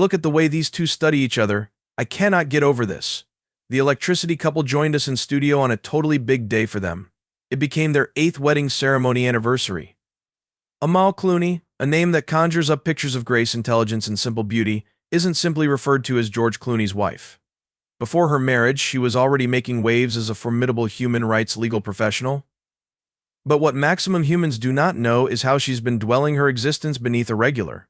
Look at the way these two study each other. I cannot get over this. The electricity couple joined us in studio on a totally big day for them. It became their 8th wedding ceremony anniversary. Amal Clooney, a name that conjures up pictures of grace, intelligence, and simple beauty, isn't simply referred to as George Clooney's wife. Before her marriage, she was already making waves as a formidable human rights legal professional. But what maximum humans do not know is how she's been dwelling her existence beneath a regular,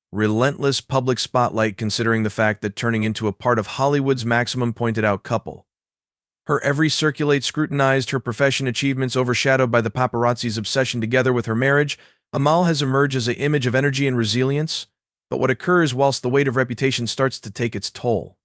relentless public spotlight, considering the fact that turning into a part of Hollywood's maximum pointed-out couple. Her every circulate scrutinized, her profession achievements overshadowed by the paparazzi's obsession. Together with her marriage, Amal has emerged as an image of energy and resilience, but what occurs whilst the weight of reputation starts to take its toll?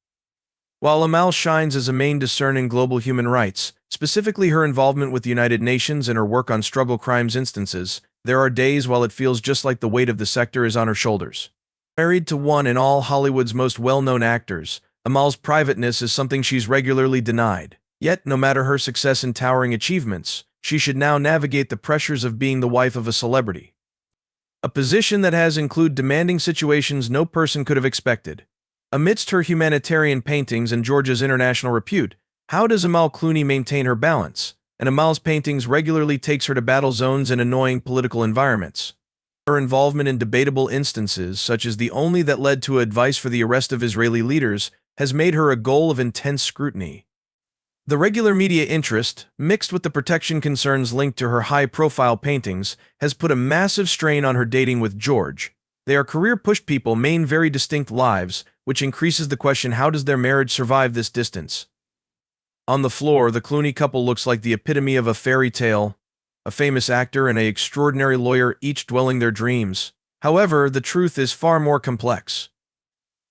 While Amal shines as a main discern in global human rights, specifically her involvement with the United Nations and her work on struggle crimes instances, there are days while it feels just like the weight of the sector is on her shoulders. Married to one and all Hollywood's most well-known actors, Amal's privateness is something she's regularly denied. Yet, no matter her success and towering achievements, she should now navigate the pressures of being the wife of a celebrity. A position that has included demanding situations no person could have expected. Amidst her humanitarian paintings and Georgia's international repute, how does Amal Clooney maintain her balance? And Amal's paintings regularly takes her to battle zones and annoying political environments. Her involvement in debatable instances, such as the only that led to advice for the arrest of Israeli leaders, has made her a goal of intense scrutiny. The regular media interest, mixed with the protection concerns linked to her high-profile paintings, has put a massive strain on her dating with George. They are career-pushed people main very distinct lives, which increases the question: how does their marriage survive this distance? On the floor, the Clooney couple looks like the epitome of a fairy tale, a famous actor and an extraordinary lawyer each dwelling their dreams. However, the truth is far more complex.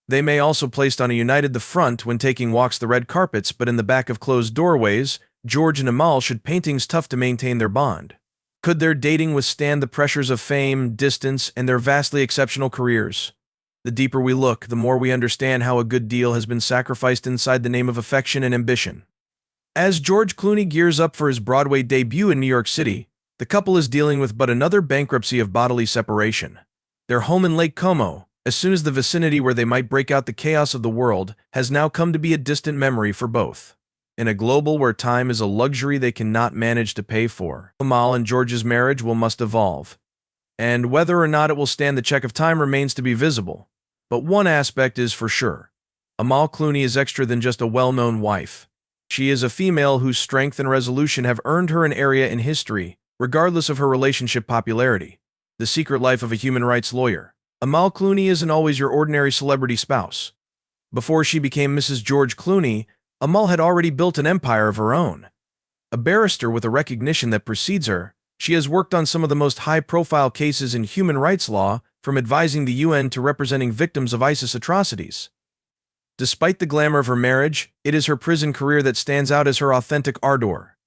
They may also placed on a united the front when taking walks the red carpets, but in the back of closed doorways, George and Amal should paintings tough to maintain their bond. Could their dating withstand the pressures of fame, distance, and their vastly exceptional careers? The deeper we look, the more we understand how a good deal has been sacrificed inside the name of affection and ambition. As George Clooney gears up for his Broadway debut in New York City, the couple is dealing with but another bankruptcy of bodily separation. Their home in Lake Como, as soon as the vicinity where they might break out the chaos of the world, has now come to be a distant memory for both. In a global where time is a luxury they cannot manage to pay for, Amal and George's marriage must evolve. And whether or not it will stand the check of time remains to be visible. But one aspect is for sure. Amal Clooney is extra than just a well-known wife. She is a female whose strength and resolution have earned her an area in history, regardless of her relationship popularity. The secret life of a human rights lawyer. Amal Clooney isn't always your ordinary celebrity spouse. Before she became Mrs. George Clooney, Amal had already built an empire of her own. A barrister with a recognition that precedes her, she has worked on some of the most high-profile cases in human rights law, from advising the UN to representing victims of ISIS atrocities. Despite the glamour of her marriage, it is her prison career that stands out as her authentic ardor.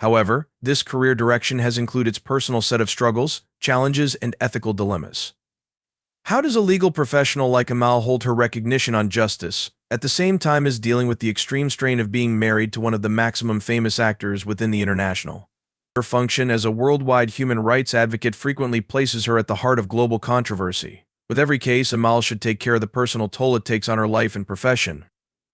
However, this career direction has included its personal set of struggles, challenges, and ethical dilemmas. How does a legal professional like Amal hold her recognition on justice, at the same time as dealing with the extreme strain of being married to one of the maximum famous actors within the international? Her function as a worldwide human rights advocate frequently places her at the heart of global controversy. With every case, Amal should take care of the personal toll it takes on her life and profession.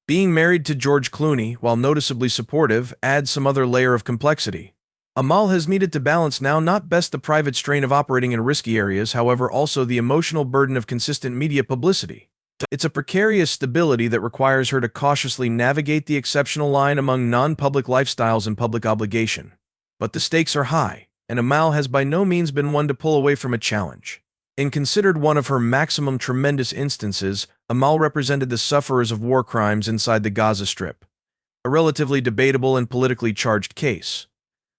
Being married to George Clooney, while noticeably supportive, adds some other layer of complexity. Amal has needed to balance now not best the private strain of operating in risky areas, however also the emotional burden of consistent media publicity. It's a precarious stability that requires her to cautiously navigate the exceptional line among non-public lifestyles and public obligation. But the stakes are high, and Amal has by no means been one to pull away from a challenge. In considered one of her maximum tremendous instances, Amal represented the sufferers of war crimes inside the Gaza Strip. A relatively debatable and politically charged case.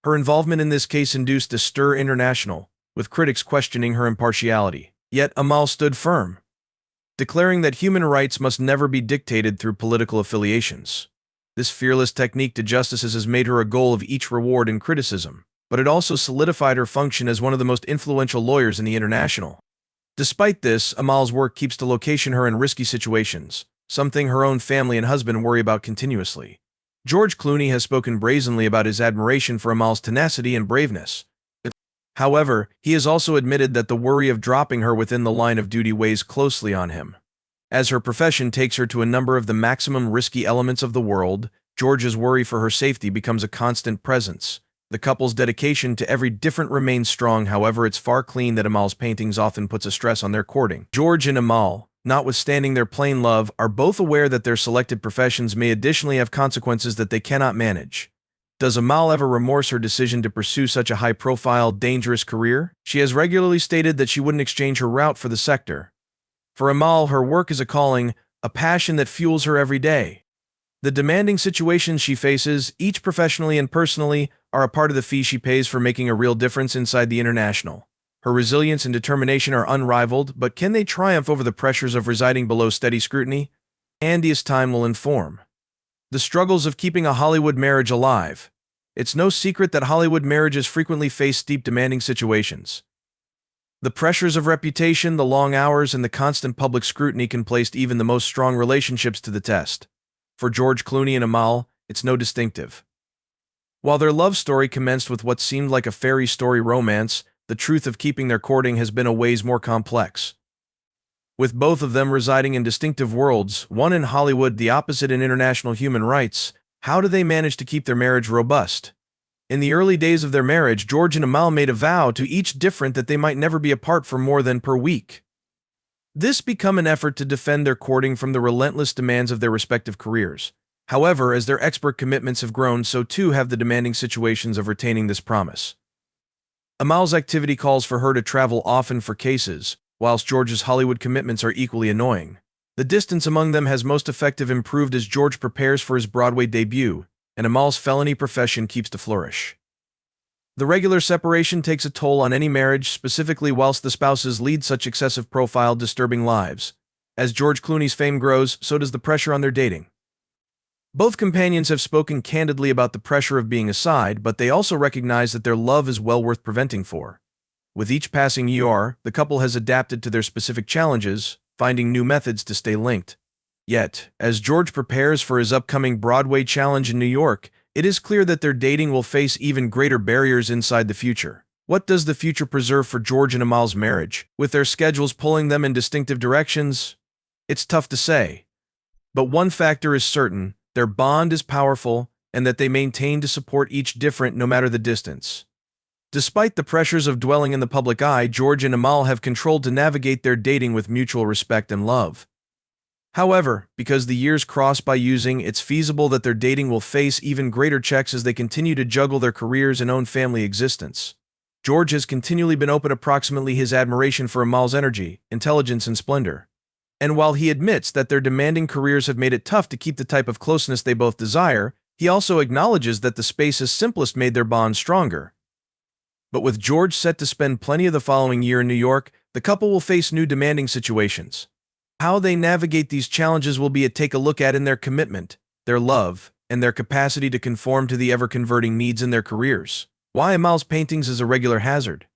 Her involvement in this case induced a stir international, with critics questioning her impartiality. Yet Amal stood firm, declaring that human rights must never be dictated through political affiliations. This fearless technique to justice has made her a goal of each reward and criticism, but it also solidified her function as one of the most influential lawyers in the international. Despite this, Amal's work keeps to location her in risky situations, something her own family and husband worry about continuously. George Clooney has spoken brazenly about his admiration for Amal's tenacity and braveness. However, he has also admitted that the worry of dropping her within the line of duty weighs closely on him. As her profession takes her to a number of the maximum risky elements of the world, George's worry for her safety becomes a constant presence. The couple's dedication to every different remains strong, however it's far clean that Amal's paintings often puts a stress on their courting. George and Amal, notwithstanding their plain love, are both aware that their selected professions may additionally have consequences that they cannot manage. Does Amal ever remorse her decision to pursue such a high-profile, dangerous career? She has regularly stated that she wouldn't exchange her route for the sector. For Amal, her work is a calling, a passion that fuels her every day. The demanding situations she faces, each professionally and personally, are a part of the fee she pays for making a real difference inside the international. Her resilience and determination are unrivaled, but can they triumph over the pressures of residing below steady scrutiny? As time will inform. The struggles of keeping a Hollywood marriage alive. It's no secret that Hollywood marriages frequently face deep demanding situations. The pressures of reputation, the long hours, and the constant public scrutiny can place even the most strong relationships to the test. For George Clooney and Amal, it's no distinctive. While their love story commenced with what seemed like a fairy story romance, the truth of keeping their courting has been a ways more complex. With both of them residing in distinctive worlds, one in Hollywood, the opposite in international human rights, how do they manage to keep their marriage robust? In the early days of their marriage, George and Amal made a vow, to each different, that they might never be apart for more than per week. This became an effort to defend their courting from the relentless demands of their respective careers. However, as their expert commitments have grown, so too have the demanding situations of retaining this promise. Amal's activity calls for her to travel often for cases, whilst George's Hollywood commitments are equally annoying. The distance among them has most effective improved as George prepares for his Broadway debut, and Amal's felony profession keeps to flourish. The regular separation takes a toll on any marriage, specifically whilst the spouses lead such excessive profile, disturbing lives. As George Clooney's fame grows, so does the pressure on their dating. Both companions have spoken candidly about the pressure of being aside, but they also recognize that their love is well worth preventing for. With each passing year, the couple has adapted to their specific challenges, finding new methods to stay linked. Yet, as George prepares for his upcoming Broadway challenge in New York, it is clear that their dating will face even greater barriers inside the future. What does the future preserve for George and Amal's marriage? With their schedules pulling them in distinctive directions, it's tough to say. But one factor is certain: their bond is powerful, and that they maintain to support each different no matter the distance. Despite the pressures of dwelling in the public eye, George and Amal have controlled to navigate their dating with mutual respect and love. However, because the years cross by using, it's feasible that their dating will face even greater checks as they continue to juggle their careers and own family existence. George has continually been open approximately his admiration for Amal's energy, intelligence, and splendor. And while he admits that their demanding careers have made it tough to keep the type of closeness they both desire, he also acknowledges that the space's simplest made their bond stronger. But with George set to spend plenty of the following year in New York, the couple will face new demanding situations. How they navigate these challenges will be a take a look at in their commitment, their love, and their capacity to conform to the ever-converting needs in their careers. Why Amal's paintings is a regular hazard.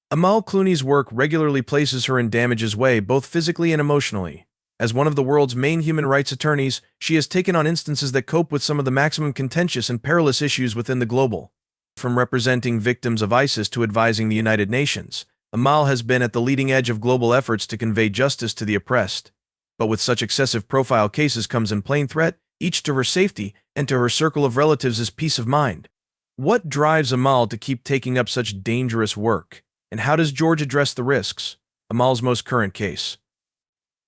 Amal Clooney's work regularly places her in damage's way, both physically and emotionally. As one of the world's main human rights attorneys, she has taken on instances that cope with some of the maximum contentious and perilous issues within the global. From representing victims of ISIS to advising the United Nations, Amal has been at the leading edge of global efforts to convey justice to the oppressed. But with such excessive profile cases comes in plain threat, each to her safety and to her circle of relatives, is peace of mind. What drives Amal to keep taking up such dangerous work? And how does George address the risks? Amal's most current case,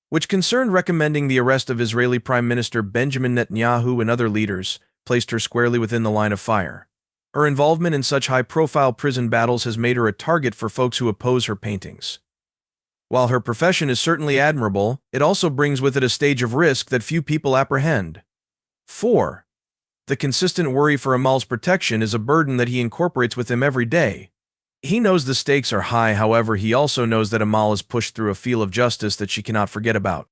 which concerned recommending the arrest of Israeli Prime Minister Benjamin Netanyahu and other leaders, placed her squarely within the line of fire. Her involvement in such high-profile prison battles has made her a target for folks who oppose her paintings. While her profession is certainly admirable, it also brings with it a stage of risk that few people apprehend. 4. The consistent worry for Amal's protection is a burden that he incorporates with him every day. He knows the stakes are high, however, he also knows that Amal is pushed through a field of justice that she cannot forget about.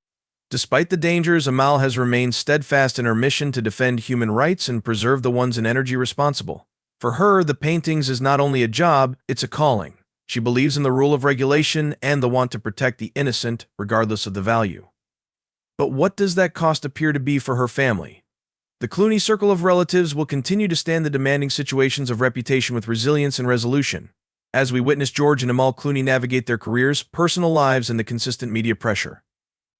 Despite the dangers, Amal has remained steadfast in her mission to defend human rights and preserve the ones in energy responsible. For her, the paintings is not only a job, it's a calling. She believes in the rule of regulation and the want to protect the innocent, regardless of the value. But what does that cost appear to be for her family? The Clooney circle of relatives will continue to stand the demanding situations of reputation with resilience and resolution, as we witness George and Amal Clooney navigate their careers, personal lives, and the consistent media pressure.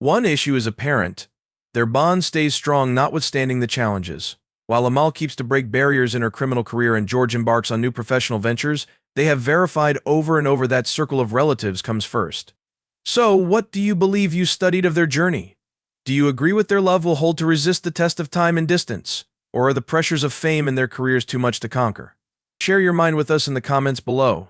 One issue is apparent. Their bond stays strong notwithstanding the challenges. While Amal keeps to break barriers in her criminal career and George embarks on new professional ventures, they have verified over and over that circle of relatives comes first. So, what do you believe you studied of their journey? Do you agree with their love will hold to resist the test of time and distance? Or are the pressures of fame and their careers too much to conquer? Share your mind with us in the comments below.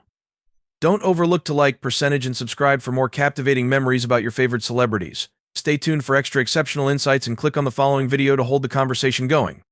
Don't overlook to like, percentage, and subscribe for more captivating memories about your favorite celebrities. Stay tuned for extra exceptional insights and click on the following video to hold the conversation going.